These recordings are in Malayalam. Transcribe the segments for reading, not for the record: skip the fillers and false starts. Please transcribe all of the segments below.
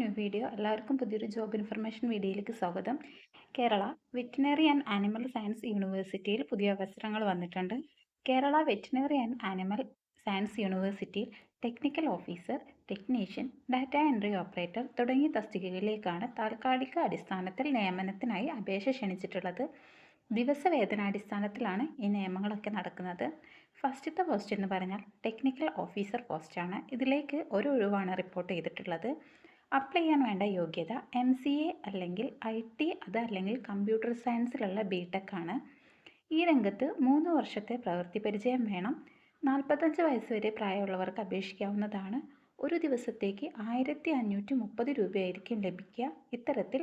New video. എല്ലാവർക്കും പുതിയൊരു ജോബ് ഇൻഫർമേഷൻ വീഡിയോയിലേക്ക് സ്വാഗതം. Kerala veterinary and animal science യൂണിവേഴ്സിറ്റിയിൽ പുതിയ അവസരങ്ങൾ വന്നിട്ടുണ്ട്. Kerala veterinary and animal science യൂണിവേഴ്സിറ്റിയിൽ technical officer, technician, data entry operator തുടങ്ങിയ തസ്തികകളിലേക്കാണ് താൽക്കാലിക അടിസ്ഥാനത്തിൽ നിയമനത്തിനായി അപേക്ഷ ക്ഷണിച്ചിട്ടുള്ളത്. ദിവസവേതനാടിസ്ഥാനത്തിലാണ് ഈ നിയമങ്ങളൊക്കെ നടക്കുന്നത്. ഫസ്റ്റത്തെ പോസ്റ്റ് എന്ന് പറഞ്ഞാൽ ടെക്നിക്കൽ ഓഫീസർ പോസ്റ്റാണ്. ഇതിലേക്ക് ഒരു ഒഴിവാണ് റിപ്പോർട്ട് ചെയ്തിട്ടുള്ളത്. അപ്ലൈ ചെയ്യാൻ വേണ്ട യോഗ്യത MCA അല്ലെങ്കിൽ IT അതല്ലെങ്കിൽ കമ്പ്യൂട്ടർ സയൻസിലുള്ള BTech ആണ്. ഈ രംഗത്ത് 3 വർഷത്തെ പ്രവൃത്തി പരിചയം വേണം. 45 വയസ്സ് വരെ പ്രായമുള്ളവർക്ക് അപേക്ഷിക്കാവുന്നതാണ്. ഒരു ദിവസത്തേക്ക് 1530 രൂപയായിരിക്കും ലഭിക്കുക. ഇത്തരത്തിൽ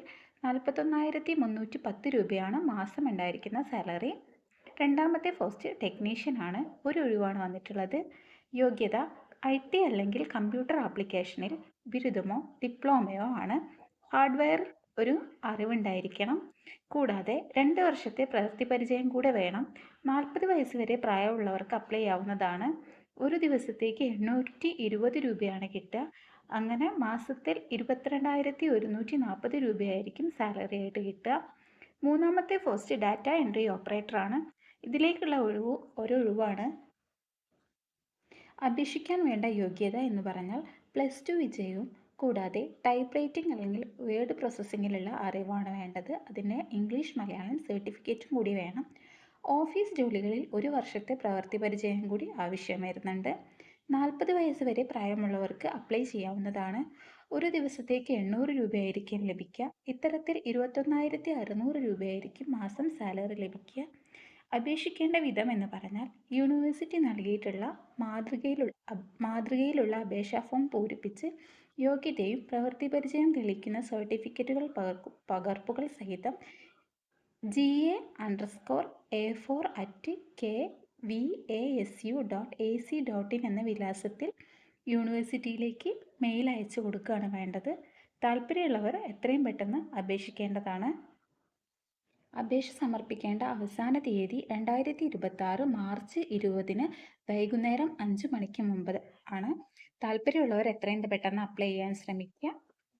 41,310 രൂപയാണ് മാസം ഉണ്ടായിരിക്കുന്ന സാലറി. രണ്ടാമത്തെ പോസ്റ്റ് ടെക്നീഷ്യൻ ആണ്. ഒരു ഒഴിവാണ് വന്നിട്ടുള്ളത്. യോഗ്യത IT അല്ലെങ്കിൽ കമ്പ്യൂട്ടർ ആപ്ലിക്കേഷനിൽ ബിരുദമോ ഡിപ്ലോമയോ ആണ്. ഹാർഡ്വെയർ ഒരു അറിവുണ്ടായിരിക്കണം. കൂടാതെ 2 വർഷത്തെ പ്രവൃത്തി പരിചയം കൂടെ വേണം. 40 വയസ്സ് വരെ പ്രായമുള്ളവർക്ക് അപ്ലൈ ചെയ്യാവുന്നതാണ്. ഒരു ദിവസത്തേക്ക് 820 രൂപയാണ് കിട്ടുക. അങ്ങനെ മാസത്തിൽ 22,140 രൂപയായിരിക്കും സാലറി ആയിട്ട് കിട്ടുക. മൂന്നാമത്തെ പോസ്റ്റ് ഡാറ്റ എൻട്രി ഓപ്പറേറ്റർ ആണ്. ഇതിലേക്കുള്ള ഒഴിവാണ്. അപേക്ഷിക്കാൻ വേണ്ട യോഗ്യത എന്ന് പറഞ്ഞാൽ +2 വിജയവും കൂടാതെ ടൈപ്പ് റൈറ്റിംഗ് അല്ലെങ്കിൽ വേർഡ് പ്രോസസ്സിങ്ങിലുള്ള അറിവാണ് വേണ്ടത്. അതിന് ഇംഗ്ലീഷ് മലയാളം സർട്ടിഫിക്കറ്റും കൂടി വേണം. ഓഫീസ് ജോലികളിൽ 1 വർഷത്തെ പ്രവൃത്തി പരിചയം കൂടി ആവശ്യം വരുന്നുണ്ട്. 40 വയസ്സ് വരെ പ്രായമുള്ളവർക്ക് അപ്ലൈ ചെയ്യാവുന്നതാണ്. ഒരു ദിവസത്തേക്ക് 800 രൂപയായിരിക്കും ലഭിക്കുക. ഇത്തരത്തിൽ 21,600 രൂപയായിരിക്കും മാസം സാലറി ലഭിക്കുക. അപേക്ഷിക്കേണ്ട വിധം എന്ന് പറഞ്ഞാൽ യൂണിവേഴ്സിറ്റി നൽകിയിട്ടുള്ള മാതൃകയിലുള്ള അപേക്ഷാ ഫോം പൂരിപ്പിച്ച് യോഗ്യതയും പ്രവൃത്തി പരിചയം തെളിയിക്കുന്ന സർട്ടിഫിക്കറ്റുകൾ പകർപ്പുകൾ സഹിതം ga_4@kvasu.ac.in എന്ന വിലാസത്തിൽ യൂണിവേഴ്സിറ്റിയിലേക്ക് മെയിൽ അയച്ചു കൊടുക്കുകയാണ് വേണ്ടത്. താല്പര്യമുള്ളവർ എത്രയും പെട്ടെന്ന് അപേക്ഷിക്കേണ്ടതാണ്. അപേക്ഷ സമർപ്പിക്കേണ്ട അവസാന തീയതി 2026 മാർച്ച് 20 വൈകുന്നേരം 5 മണിക്ക് മുമ്പ് ആണ്. താല്പര്യമുള്ളവർ എത്രയും പെട്ടെന്ന് അപ്ലൈ ചെയ്യാൻ ശ്രമിക്കുക.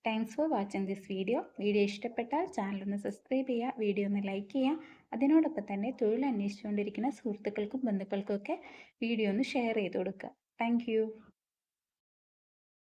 Thanks for watching this video. Video ഇഷ്ടപ്പെട്ടാൽ ചാനൽ ഒന്ന് സബ്സ്ക്രൈബ് ചെയ്യുക, വീഡിയോ ഒന്ന് ലൈക്ക് ചെയ്യുക. അതിനോടൊപ്പം തന്നെ തൊഴിൽ അന്വേഷിച്ചുകൊണ്ടിരിക്കുന്ന സുഹൃത്തുക്കൾക്കും ബന്ധുക്കൾക്കും ഒക്കെ വീഡിയോ ഒന്ന് ഷെയർ ചെയ്ത് കൊടുക്കുക. താങ്ക്